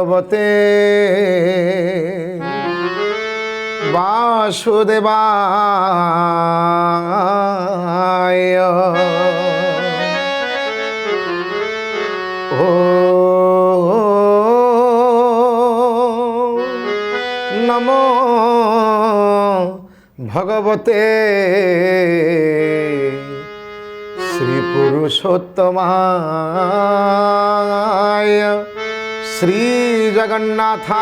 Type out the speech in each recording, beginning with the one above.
भगवते वासुदेवाय। नमो भगवते श्री पुरुषोत्तमाय श्री जगन्नाथाय।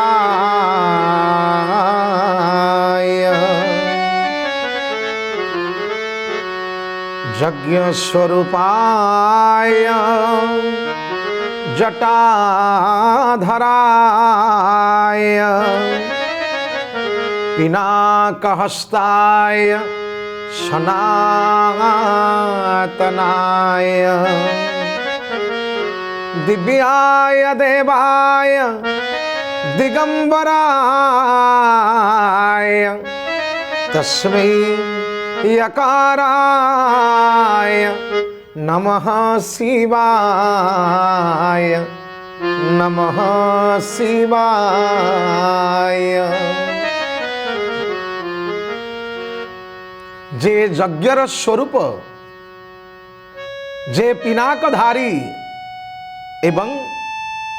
यज्ञ स्वरूपाय जटाधराय पिनाकहस्ताय सनातनाय। दिव्याय देवाय दिगंबराय तस्मै यकाराय नमः शिवाय नमः शिवाय। जे यज्ञर स्वरूप जे पिनाकधारी एवं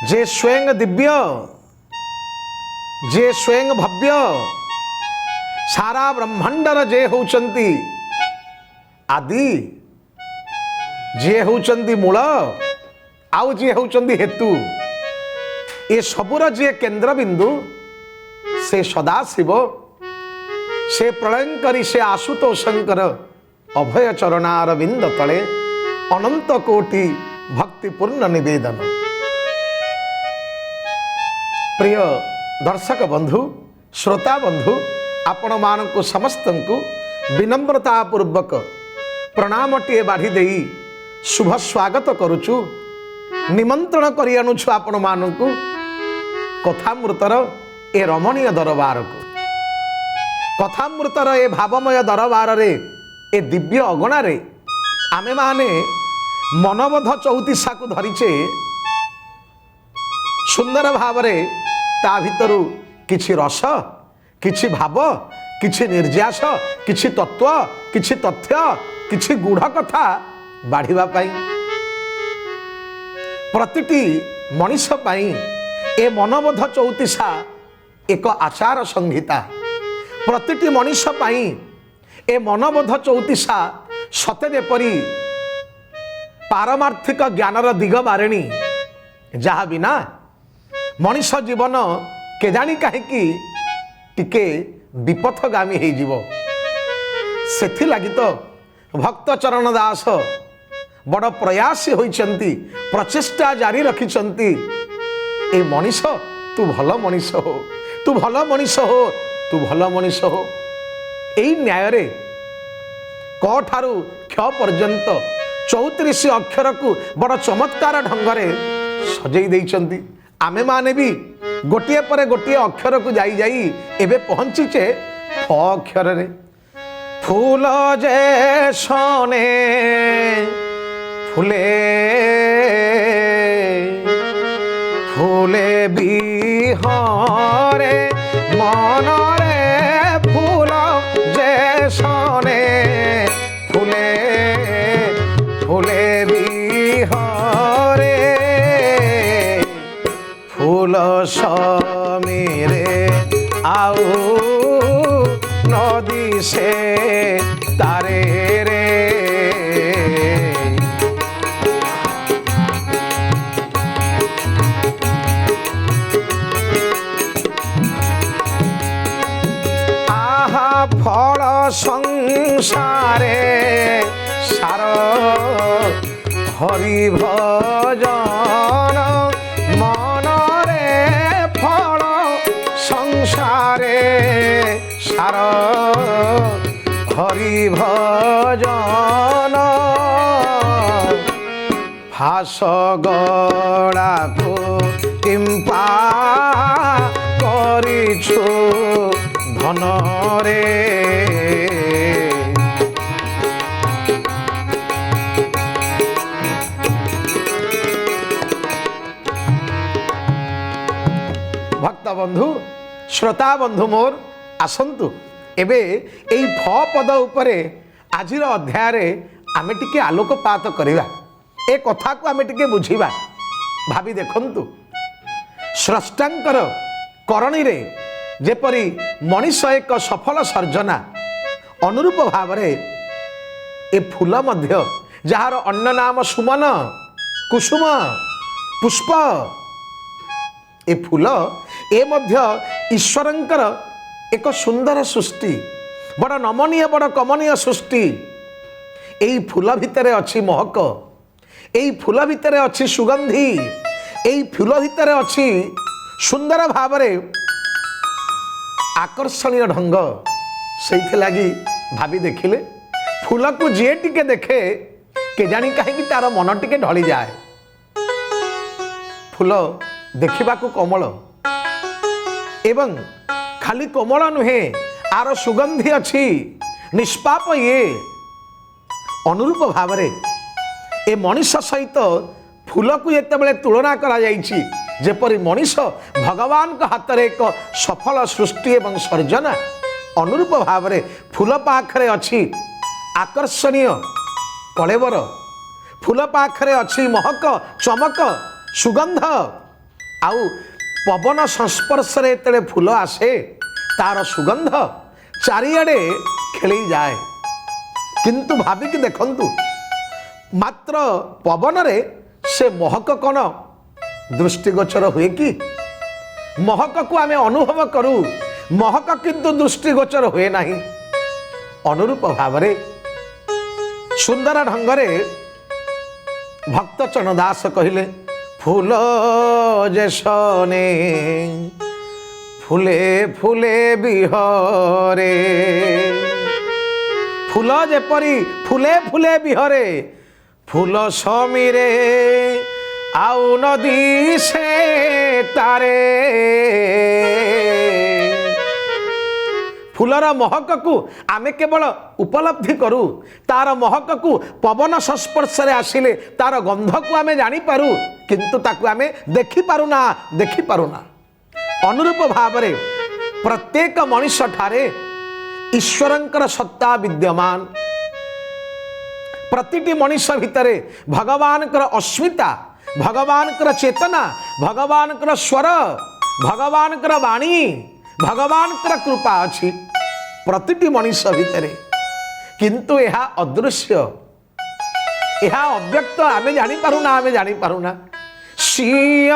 जे स्वयं दिव्य जे स्वयं भव्य सारा ब्रह्मांडर जे होचंती आदि जे होचंती मूल आउ जे होचंती हेतु ए सबुर जे केंद्र बिंदु से सदाशिव से प्रलयंकरी से आशुतोषंकर अभय चरणार बिंद तले अनंत कोटि भक्तिपूर्ण निवेदन। प्रिय दर्शक बंधु श्रोता बंधु आपण मानकु समस्तंकु विनम्रता पूर्वक प्रणामटिए बाढ़ी देई शुभ स्वागत करुचु। निमंत्रण करि अनुछु आपण मानकु कथामृतर ए रमणीय दरबार को। कथामृतर ए भावमय दरबार रे ए दिव्य अगणा रे आमे माने मनबोध चौतीसा को धरीचे सुंदर भाव रे ता भितरु किछि रस किछि भाव किछि निर्यास किछि तत्व किछि तथ्य किछि गूढ़ कथा बाढ़िबा पाई प्रतिटी मनीष पाई ए मनबोध चौतीसा एक आचार संहिता। प्रतिटी मनीष पाई ए मनबोध चौतीसा सते जेपरी पारमार्थिक ज्ञानर दिग बारिणी जहा बिना मनीष जीवन केजाणी कहीं टिके विपथगामी हो जीवो। सेथि लगी तो भक्त चरण दास बड़ प्रयासी होइचंती प्रचेष्टा जारी रखिचंती ए मनीष तू भल मनीष हो तू भल मनीष हो तू भल मनीष हो। एई न्याय रे क ठारू क्ष पर्यंत 34 अक्षर को बड़ चमत्कार ढंगरे सजई देइचंती। आमे माने भी गोटिए पर गोटिए अक्षर को जाई जाई एबे पहुंचीचे फ अक्षर रे। फूल जे सोने फूले फूले बिहरे मन रे फूल जे सोने फूले फूले बिहरे फूल समीरे आउ नदी से तारे रे। आहा फल संसारे सार हरि भजन मन रे फल संसारे सार हरि भजन फास गड़ा को किंपा करिछु धन रे। ভক্ত বন্ধু শ্রোতা বন্ধু মোর আসন্তু এবে এই ফ পদ উপরে আজির অধ্যায়ে আমি টিকে আলোকপাত করিবা এ কথাকু আমি টিকে বুঝিবা ভাবি দেখন্তু স্রষ্টাঙ্কর করণীরে যেপরি মଣିষ এক সফল সর্জনা অনুরূপ ভাবে এ ফুল মধ্য যাହାର অন্য নাম সুমন কুসুম পুষ্প এ ফুল এ মধ্য ঈশ্বরঙ্কর এক সুন্দর সৃষ্টি বড় নমনীয় বড় কমনীয় সৃষ্টি এই ফুল ভিতরে অছি মহক এই ফুল ভিতরে অছি সুগন্ধি এই ফুল ভিতরে অছি সুন্দর ভাবে আকর্ষণীয় ঢঙ্গ সেইথিলাগি ভাবি দেখিলে ফুলকু যিয়ে টিকে দেখে কেজানি কাহিঁকি তার মন টিকে ঢলি যায় ফুল দেখিবাকু কোমল এবং খালি কোমল নুহে আর সুগন্ধি অছি নিষ্পাপ ইয়ে অনুরূপ ভাবে এ মଣିষ সহিত ফুলকু যেতবে তুলনা করা যাইছি যেপরি মଣିষ ভগবানଙ୍କ হাତରେ ଏକ সফল সৃষ্টি এবং সর্জনা অনুরূপ ভাবে ফুল পাখরে অছি আকর্ষণীয় কলেবর ফুল পাখরে অছি মহক চমক সুগন্ধ আউ পবন সংস্পর্শরে যেতবে ফুল আসে তার সুগন্ধ চারিআডে খেলি যায় কিন্তু ভাবিকি দেখন্তু মাত্র পবନରେ সে মহক কোন দৃষ্টিগোচর हुए कि महक को आम अनुभव करूँ महक किंतु दृष्टिगोचर हुए ना अनुरूप भाव सुंदर ढंगरे भक्त चरणदास कहले फूल जेसने फूले फूले बिहरे फूल जेपरी फूले फूले बिहरे फूल समीरे आउ नदी से तारे फूलर महक को आमे केवल उपलब्धि करूँ तार महक को पवन संस्पर्श आसिले तार गंध को आमे जानी पारू किंतु ताकू आमे देखि पारुना अनुरूप भावरे प्रत्येक मनुष्य ठारे ईश्वरंकर सत्ता विद्यमान प्रतिटी मनुष्य भितरे भगवानकर अस्मिता भगवानकर चेतना भगवानकर स्वर भगवानकर वाणी भगवानकर कृपा अच्छी प्रतिटी मनुष्य भितरे किंतु यह अदृश्य यह अव्यक्त आमे जानी पारुना श्रीय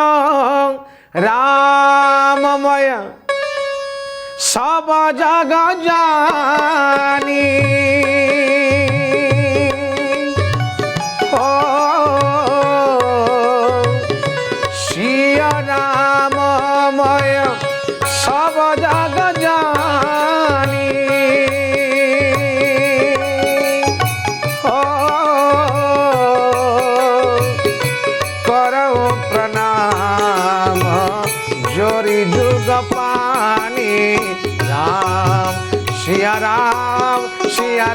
राममय सब जग जानी राममय सब जग जानी करो प्रणाम जोरी जुग पानी राम सिया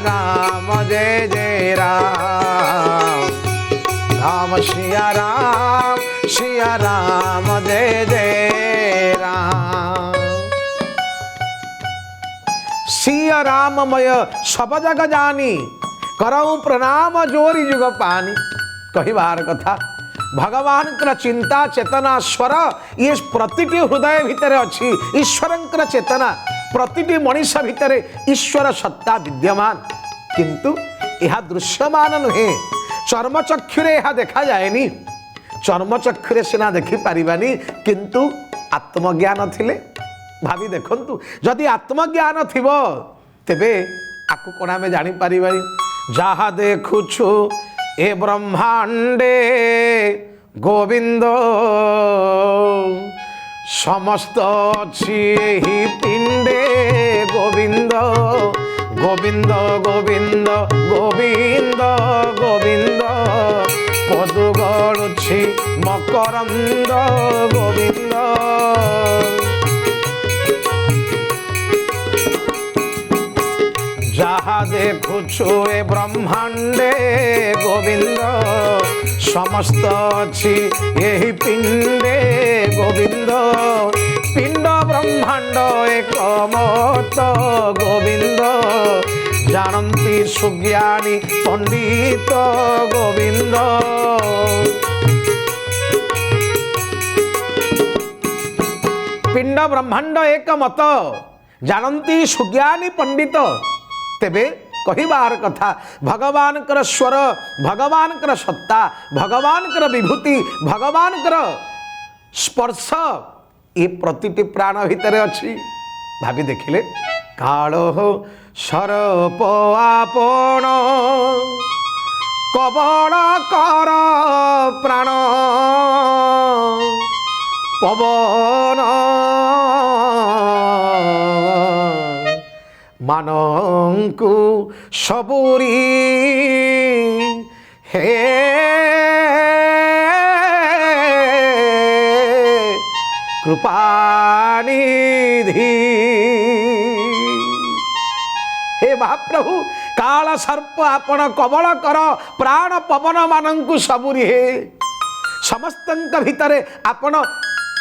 राम जय जय राम राम सिया राम जय जय राम सिया राममय सब जग जानी करऊँ प्रणाम जोरी जुग पानी कहिबार कथा भगवान चिंता चेतना स्वर ये प्रतिटी हृदय भितर अच्छी ईश्वरंकर चेतना प्रतिटी मनुष्य भितर ईश्वर सत्ता विद्यमान किंतु यह दृश्यमान नुहे चर्मचक्षुरे यह देखा जाएनी चर्मचक्षुरे सिना देखी पारिबानी किंतु आत्मज्ञान थिले भावी देखंतु जदि आत्मज्ञान थिबो तेबे आकु कोना में जानी पारिबानी जहा देखुछु ए ब्रह्मांडे गोविंद समस्त अछि ही पिंडे गोविंद गोविंद गोविंद गोविंद गोविंद पदु गलुछि मकरंद गोविंद जहा देखुछु ए ब्रह्मांडे गोविंद समस्त अछि एहि पिंडे गोविंद ବ୍ରହ୍ମାଣ୍ଡ ଏକ ମତ ଗୋବିନ୍ଦ ଜାଣନ୍ତି ସୁଜ୍ଞାନୀ ପଣ୍ଡିତ ଗୋବିନ୍ଦ। ପିଣ୍ଡ ବ୍ରହ୍ମାଣ୍ଡ ଏକ ମତ ଜାଣନ୍ତି ସୁଜ୍ଞାନୀ ପଣ୍ଡିତ। ତେବେ କହିବାର କଥା ଭଗବାନଙ୍କର ସ୍ୱର, ଭଗବାନଙ୍କର ସତ୍ତା, ଭଗବାନଙ୍କର ବିଭୂତି, ଭଗବାନଙ୍କର ସ୍ପର୍ଶ ଏ ପ୍ରତିଟି ପ୍ରାଣ ଭିତରେ ଅଛି। ଭାବି ଦେଖିଲେ କାଳ ସରପ ଆପଣ କବଳ କର ପ୍ରାଣ ପବନ ମାନଙ୍କୁ ସବୁରି ହେ କୃପାନିଧି। हे महाप्रभु काल सर्प आपण कबल कर प्राण पवन मानंकु सबुरी हे। समस्तंक भितरे आपण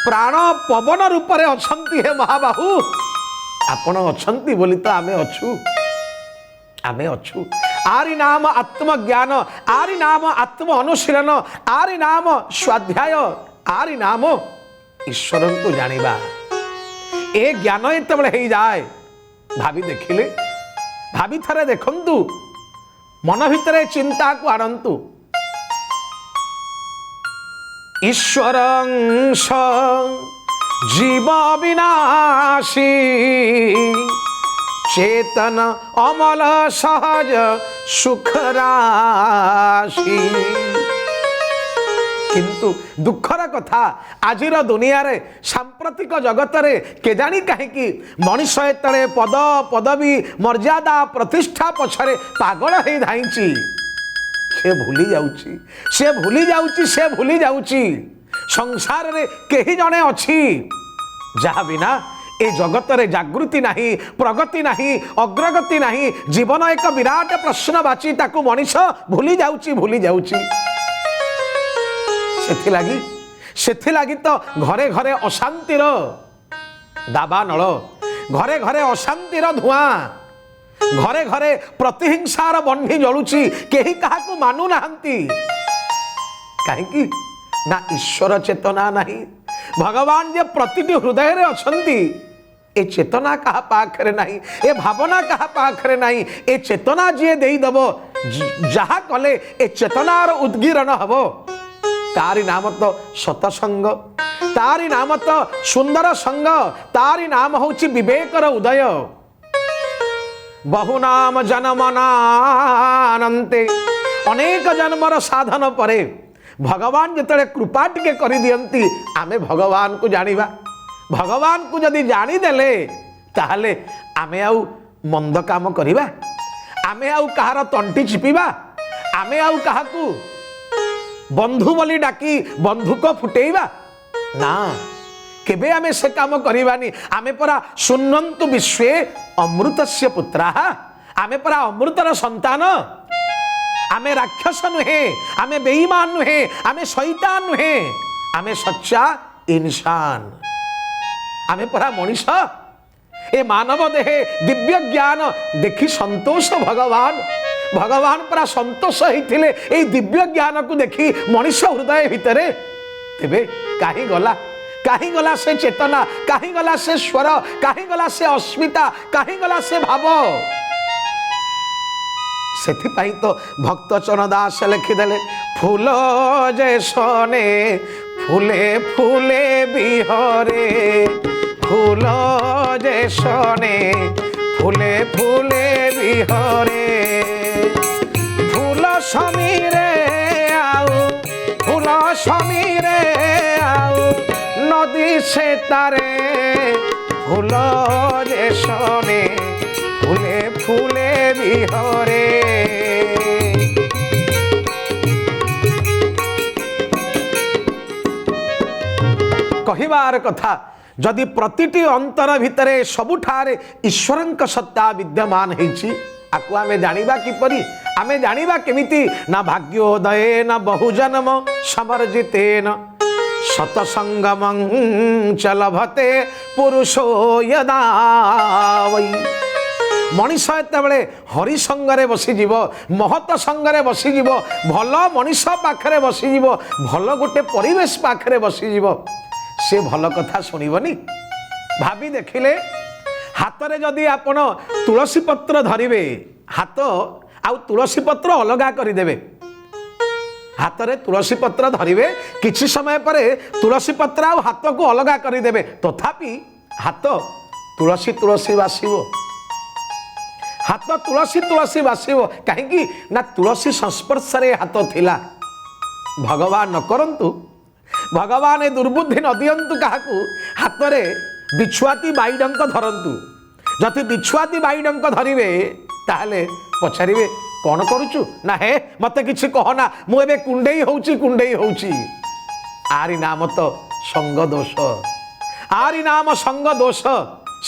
प्राण पवन रूप रे अछंती हे महाबाहु। आपण अछंती बोली तो आमे अछु, आमे अछु। आरि नाम आत्मज्ञान, आरि नाम आत्म अनुशीलन, आरि नाम स्वाध्याय, आरि नाम ईश्वर को जानिबा। ए ज्ञान एतबेले हे जाए भाभी देखिले, भाभी थरे देखंतु, मन भितरे चिंता को आनंतु। ईश्वरंश जीव विनाशी चेतन अमल सहज सुख राशि। किंतु दुखर कथा आजिर दुनिया रे सांप्रतिक जगत रे केजानी कहीं मनीष एतले पद पदवी मर्यादा प्रतिष्ठा पछरे पागल हे धाइंची। से भूली जाउची, से भूली जाउची, से भूली जाउची संसार रे केही जने अछि जहा बिना ए जगत रे जागृति नाही, प्रगति नाही, अग्रगति नाही। जीवन एक विराट प्रश्नवाची, ताकू मनीष भूली जाउची, भूली जाउची। सेथि लागी तो घरे घरे अशांतिर दाबानल, घरे घरे अशांतिर धुआं, घरे घरे प्रतिहिंसार बन्ही जलुची, केही काहाकू मानु नाहंती। काहेकि ना ईश्वर चेतना नाही। भगवान जे प्रतिटी हृदय रे अछंती, ए चेतना कहा पाखरे नाही, ए भावना कहा पाखरे नाही। ए चेतना जे देई दबो, जहा कले ए चेतनार उद्गीरण हबो, तारी नाम तो सतसंग, तारी नाम तो सुंदर संग, तारी नाम होची विवेकर उदय। बहुनाम जन्मनानंते, अनेक जन्मर साधन परे भगवान जिते कृपा टिके करि दियंती, आमे भगवान को जानिबा। भगवान को जदि जानी देले ताहले आमे आउ मंद काम करिबा, आमे आउ कहार तंटी चिपिबा, आमे आउ काहाकू बंधु बोली डाकी बंधुक फुटेइबा ना, केबे आमे से काम करिबानी। आमे परा सुन्नन्तु विश्वे अमृतस्य पुत्राः, आमे परा अमृतर संतान। आमे राक्षस नुहे, आमे बेईमान नुहे, आमे शैतान नुहे, आमे सच्चा इंसान। आमे परा मनीष। ए मानव देहे दिव्य ज्ञान देखि संतोष भगवान, भगवान परा संतोष होइथिले ए दिव्य ज्ञान को देखि मनीष हृदय भितरे। तेबे काहे गला, काहे गला से चेतना, काहे गला से स्वर, काहे गला से अस्मिता, काहे गला से भाव। सेथिपाई तो भक्त चरणदास लिखिदेले, फूल जे सने फूले फूले बिहरे, फूल जे सने फूले फूले बिहरे। फूल समीरे आउ, फूल समीरे आउ नदी से तारे, फूल जे सने फूले फूले बिहरे। कहिबार कथा जदि प्रतिटी अंतर भितरे सबुठारे ईश्वरंक सत्ता विद्यमान हेछि, आकु आमे जानिबा किपरि, आमे जानिबा केमिति ना भाग्योदये ना बहुजन्म समर्जितेन সতসঙ্গমং চ লভতে পুরুষো যদা বৈ। মଣିষ যেতবে হরি সঙ্গরে বসিযোগ, মহৎ সঙ্গরে বসিযোগ, ভাল মনিষ পাখে বসিযোগ, ভাল গোটে পরিবেশ পাখে বসিযোগ, সে ভাল কথা শুণবনি। ভাবি দেখিলে হাতরে যদি আপন তুলসী পত্র ধরিবে, হাত আউ তুলসী পত্র অলগা করিদেবে। হাতরে তুলসী পত্র ধরিবে, কিছু সময় পরে তুলসী পত্র আউ হাতকু অলগা করিদেবে, তথাপি হাত তুলসী তুলসী বাসিব, হাত তুলসী তুলসী বাসিব। কাহিଁକି না তুলসী সংস্পর্শরে হাত থিলা। ভগবান ন করন্তু, ভগবান এ দুর্বুদ্ধি ন দিয়ন্তু কাহাকু হাতরে বিছুয়াতি বাইডঙ্ক ধরন্তু। যদি বিছুয়াতি বাইডঙ্ক ধরিবে তাহলে পচারিবে কଣ କରୁଛୁ, ନା ହେ ମତେ କିଛି କହନା, ମୁଁ ଏବେ କୁଣ୍ଡେଇ ହଉଛି। ଆରି ନାମ ତ ସଙ୍ଗ ଦୋଷ, ଆରି ନାମ ସଙ୍ଗ ଦୋଷ।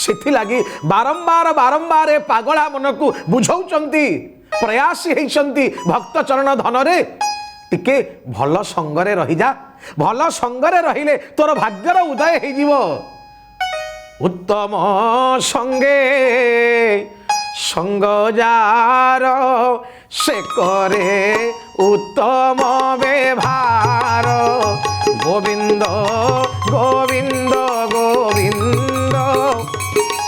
ସେଥିଲାଗି ବାରମ୍ବାର ଏ ପାଗଳା ମନକୁ ବୁଝଉଛନ୍ତି, ପ୍ରୟାସୀ ହେଇଛନ୍ତି ଭକ୍ତ ଚରଣ ଧନରେ। ଟିକେ ଭଲ ସଙ୍ଗରେ ରହିଯା, ଭଲ ସଙ୍ଗରେ ରହିଲେ ତୋର ଭାଗ୍ୟର ଉଦୟ ହେଇଯିବ। ଉତ୍ତମ ସଙ୍ଗେ সঙ্গ যার সে করে উত্তম ব্যবহার। গোবিন্দ গোবিন্দ গোবিন্দ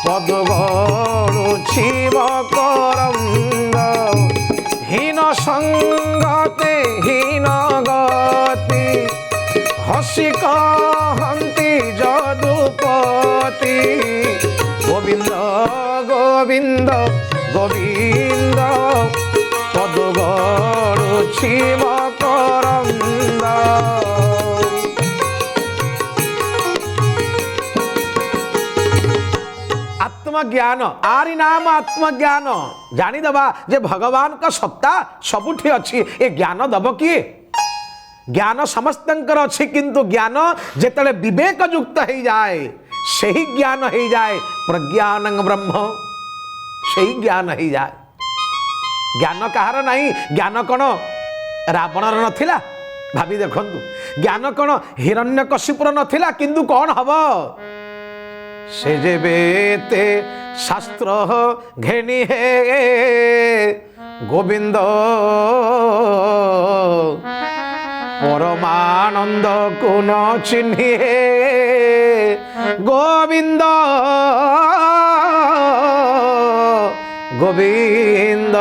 পদ গড়ুছি মকরন্দ। হীন সঙ্গতে হীন গতি, হসি কহন্তি যদুপতি। গোবিন্দ গোবিন্দ গোবিন্দ পদ গড়ুছি মকরন্দ। আত্মজ্ঞান, আরি নাম আত্মজ্ঞান। জানিদেবা যে ভগবানଙ୍କ সত্তা ସବୁଠି ଅଛି। ଏ ଜ୍ଞାନ ଦବ କିଏ? জ্ঞান সমস্তଙ୍କର ଅଛି, কিন্তু জ্ঞাନ যেତେବେଳେ বিবেক যুক্ত ହେଇଯାଏ ସେହି জ্ঞাନ ହେଇଯାଏ প্রজ্ঞানং ব্রহ্ম। সেই জ্ঞান ହେଇଯାଏ। জ্ঞাନ କାହାର ନାହିଁ? জ্ঞାନ କ'ଣ ରାବଣର ନଥିଲା? ଭାବି ଦେଖନ୍ତୁ, ଜ୍ଞାନ କ'ଣ ହିରଣ୍ୟକଶିପୁର ନଥିଲା? କିନ୍ତୁ କ'ଣ ହବ? সে যে বেতে শাস্ত্র ঘেনি হে গোবিন্দ পরমানন্দ কোন চিহ্নি হে গোবিন্দ গোবিন্দ।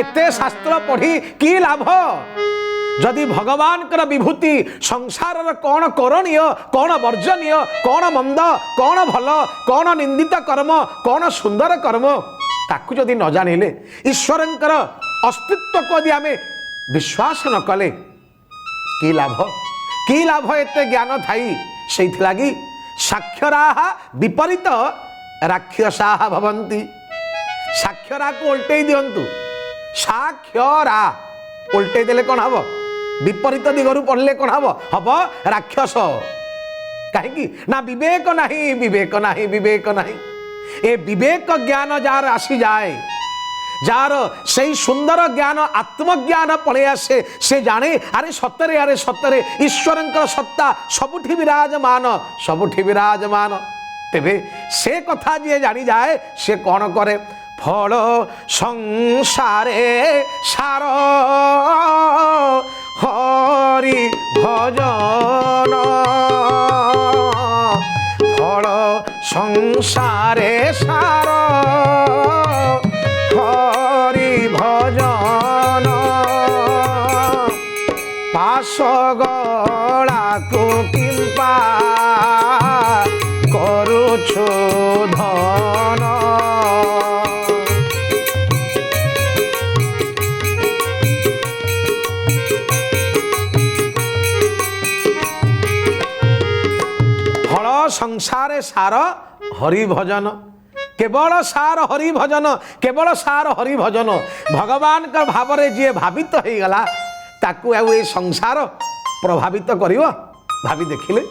এতে শাস্ত্র পড়ি কি লাভ? যদি ভগবানଙ୍କର বিভূতি সংসারର କ'ଣ କରଣୀୟ, କ'ଣ ବର୍ଜନୀୟ, କ'ଣ ମନ୍ଦ, କ'ଣ ଭଲ, କ'ଣ ନିନ୍ଦିତ କର୍ମ, କ'ଣ ସୁନ୍ଦର କର୍ମ, ତାକୁ ଯଦି ନ ଜାଣିଲେ, ଈଶ୍ୱରଙ୍କର ଅସ୍ତିତ୍ୱକୁ ଯଦି ଆମେ ବିଶ୍ୱାସ ନ କଲେ କି ଲାଭ? କି ଲାଭ ଏତେ ଜ୍ଞାନ ଥାଇ? ସେଇଥିଲାଗି ସାକ୍ଷରାଃ ବିପରୀତ ରାକ୍ଷସାଃ ଭବନ୍ତି। ସାକ୍ଷରାକୁ ଓଲଟେଇ ଦିଅନ୍ତୁ। ସାକ୍ଷରା ଓଲଟେଇ ଦେଲେ କ'ଣ ହବ? ବିପରୀତ ଦିଗରୁ ପଢିଲେ କ'ଣ ହବ? ହବ ରାକ୍ଷସ। କାହିଁକି ନା ବିବେକ ନାହିଁ, ବିବେକ ନାହିଁ, ବିବେକ ନାହିଁ। ଏ ବିବେକ ଜ୍ଞାନ ଯାହାର ଆସିଯାଏ, ଯାହାର ସେଇ ସୁନ୍ଦର ଜ୍ଞାନ ଆତ୍ମଜ୍ଞାନ ପଳେଇ ଆସେ, ସେ ଜାଣେ ଆରେ ସତରେ ଈଶ୍ୱରଙ୍କର ସତ୍ତା ସବୁଠି ବିରାଜମାନ, ସବୁଠି ବିରାଜମାନ। ତେବେ ସେ କଥା ଯିଏ ଜାଣିଯାଏ ସେ କ'ଣ କରେ? ফল সংসারে সার হরি ভজন, ফল সংসারে সার হরি ভজন। পাশ গলাকু কিম্পা করুছু ধন। সংসারে সার হরি ভজন, কেবল সার হরি ভজন, কেবল সার হরি ভজন। ভগবানଙ୍କ ଭାବରେ ଯିଏ ଭାବିତ ହେଇଗଲା ତାକୁ ଆଉ ଏ ସଂସାର ପ୍ରଭାବିତ କରିବ? ଭାବି ଦେଖିଲେ,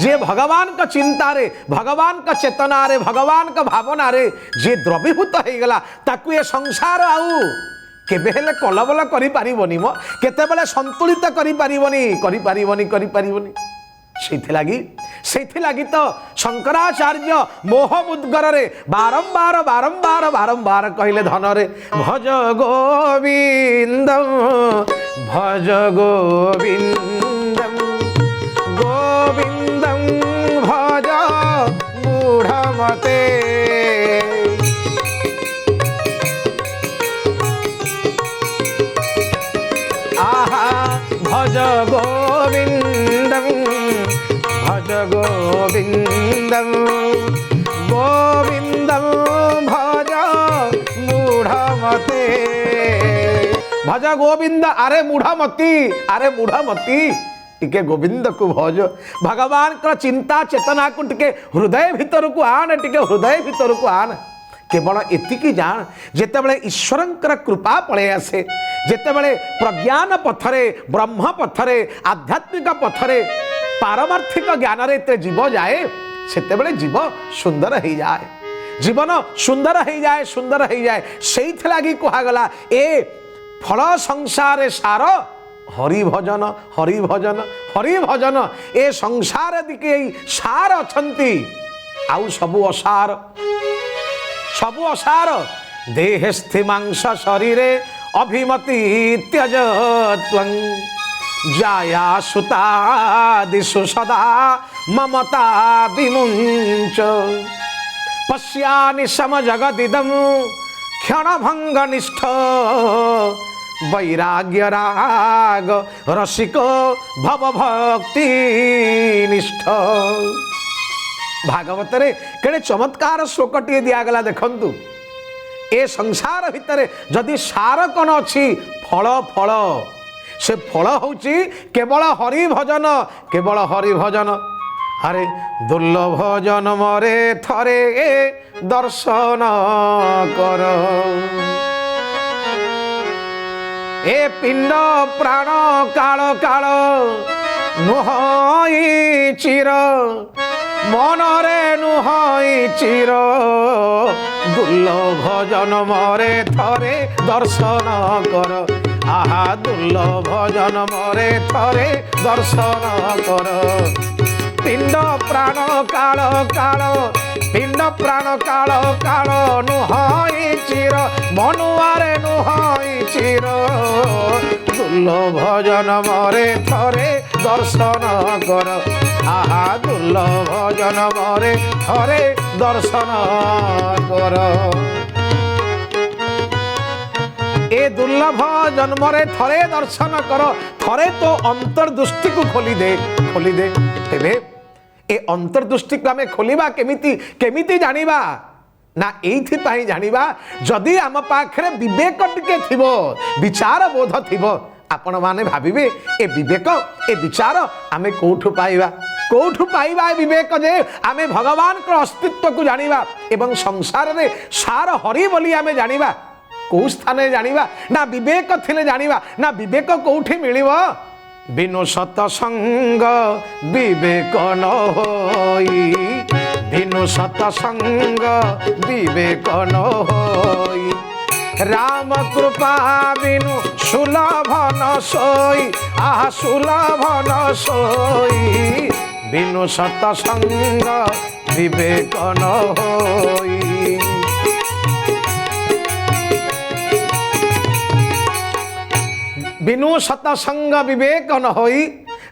ଯିଏ ଭଗବାନଙ୍କ ଚିନ୍ତାରେ, ଭଗବାନଙ୍କ ଚେତନାରେ, ଭଗବାନଙ୍କ ଭାବନାରେ ଯିଏ ଦ୍ରବୀଭୂତ ହେଇଗଲା ତାକୁ ଏ ସଂସାର ଆଉ केबे हेले कलबल करि पारिबोनी मो केतेबेले संतुलित करि पारिबोनी सेथिलागी तो शंकराचार्य मोह मुद्गर रे बारंबार बारंबार बारंबार कहले धन रे भज गोविंदम भज गोविंदम गोविंदम भज मूढ़मते। आहा भज गोविंदम भज गोविंदम गोविंदम भज मूढ़मते। भज गोविंद अरे मूढ़मती टिके गोविंद को भज भगवान का चिंता चेतना को टिके हृदय भीतर को आन केवल एतिकी जान जेतेबेले ईश्वरंकर कृपा पळे आसे जेतेबेले प्रज्ञान पथरे ब्रह्म पथरे आध्यात्मिक पथरे पारमार्थिक ज्ञान रे ते जीव जाए सेतेबेले जीव सुंदर हो जाए जीवन सुंदर हो जाए सेइथ लागी कहा गला ए फल संसार सार हरि भजन ए संसार दिके सार अछंती आउ सबु असार देहस्थि मांस शरीरे अभिमति त्यज त्वं जाया सुता दिशु सदा ममता विमुंच पश्यानि समजगदिदं क्षणभंग निष्ठ वैराग्य राग रसिको भव भक्ति निष्ठ। भागवत रे केड़े चमत्कार श्लोकटी दियागला देखंतु ए संसार भितर जदि सार कौन अच्छी फल से फल होची केवल हरि भजन अरे दुर्लभ जन्म रे थरे दर्शन कर ए पिंड प्राण काल काल नुहई चिर मनरे नुहई चिर दुर्लभ जन्म रे थरे दर्शन कर आहा दुर्लभ जन्म रे थरे दर्शन कर पिंड प्राण काल काल पिंड प्राण काल काल नुहई चिर मनुआरे नुहई चिर दुर्लभ जन्म रे थरे दर्शन कर आहा दुर्लभ जन्म रे थरे दर्शन कर ए दुर्लभ जन्म रे थरे दर्शन कर थरे तो अंतर्दृष्टि को खोली दे तेबे ए अंतर्दृष्टि को आमे खोलिबा केमिति जानिबा ना एइथि पाई जानिबा जदि आम पाखरे विवेक टिके थिबो विचार बोध थिबो आपण माने भाबिबे ए विवेक ए विचार आमे कोठु पाइबा विवेक जे आमे भगवान को अस्तित्व को जानिबा एवं संसार रे सार हरि बोली आमे जानिबा को स्थाने जानिबा ना विवेक थिले जानिबा ना विवेक कोठी मिलिबो बिनु सतसंग विवेक न होई बिनु सतसंग विवेक न होई राम कृपा बिनु सुलभ न सोई आहा सुलभ न सोई बिनु सतसंग विवेक न होई बिनु सतसंग विवेक न होई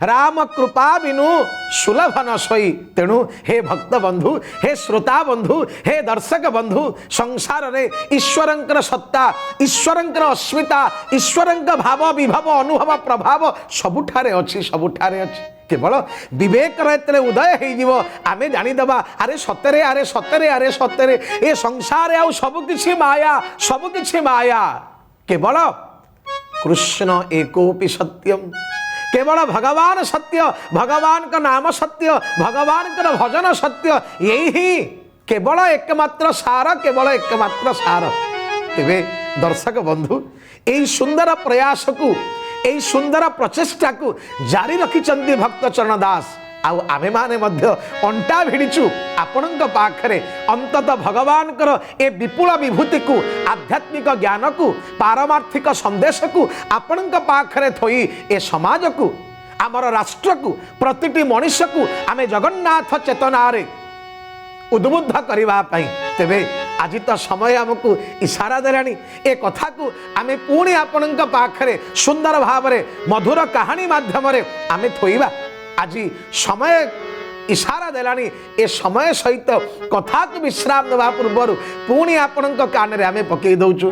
राम कृपा बिनु सुलभ न सोई। तेणु हे भक्त बंधु हे श्रोता बंधु हे दर्शक बंधु संसार रे ईश्वरंकर सत्ता ईश्वरंकर अस्मिता ईश्वरंकर भाव विभव अनुभव प्रभाव सबुठारे अछि केवल विवेक रेतरे उदय हो जीवो आमे जानी दबा अरे सतरे ए संसार आ सब किछि माया केवल कृष्ण एकोपि सत्यम केवल भगवान सत्य भगवान का नाम सत्य भगवान का भजन सत्य यही केवल एकमात्र सार तेबे दर्शक बंधु यही सुंदर प्रयास को यही सुंदर प्रचेष्टा को जारी रखिचंदी भक्त चरण दास आउ आमे माने मध्य अंटा भिड़ीचु आपणक पाखरे अंतत भगवानकर ए विपुल विभूति को आध्यात्मिक ज्ञान को पारमार्थिक संदेश को आपणक पाखरे थोई ए समाज को आमर राष्ट्र को प्रतिटी मनुष्य को आमे जगन्नाथ चेतना रे उद्बुद्ध करने तेबे आज तो समय आमको इशारा देलानी ए कथा को आमे पुणी आपणक पाखरे सुंदर भाव मधुर कहानी माध्यम आमे थोइबा आज समय इशारा देलानी ए समय सहित कथा को विश्राम देवा पूर्वर पुणी आपणक कान रे आमे पकई दउछु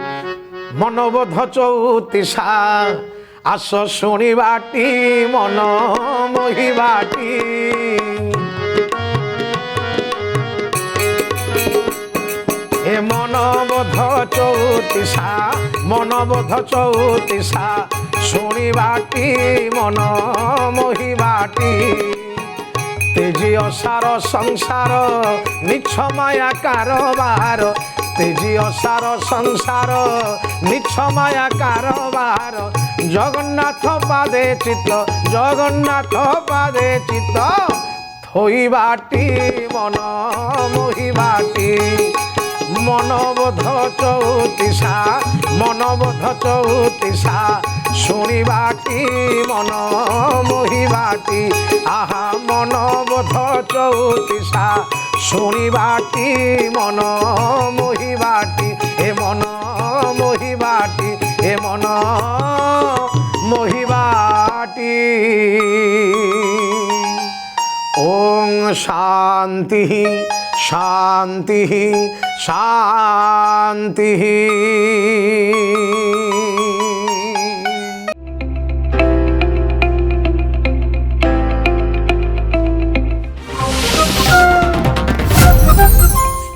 मनोबोध चौतिसा आस शुणिबाटी मन मोहिबाटी ए मनोबोध चौतिसा शुणिबाटी मन मोहिबाटी तेजी असार संसार निछ माया कारोबार तेजी असार संसार निछ माया कारोबार जगन्नाथ पादे चित्त थोइबाटी मन मोहिबाटी मनोबोध चौतिसा शुणिबाटी मन मोहिबाटी आहा मनोबोध चौतिसा शुणिबाटी मन मोहिबाटी ए मन मोहिबाटी ए मन मोहिबाटी ओम शांति शांति शांति।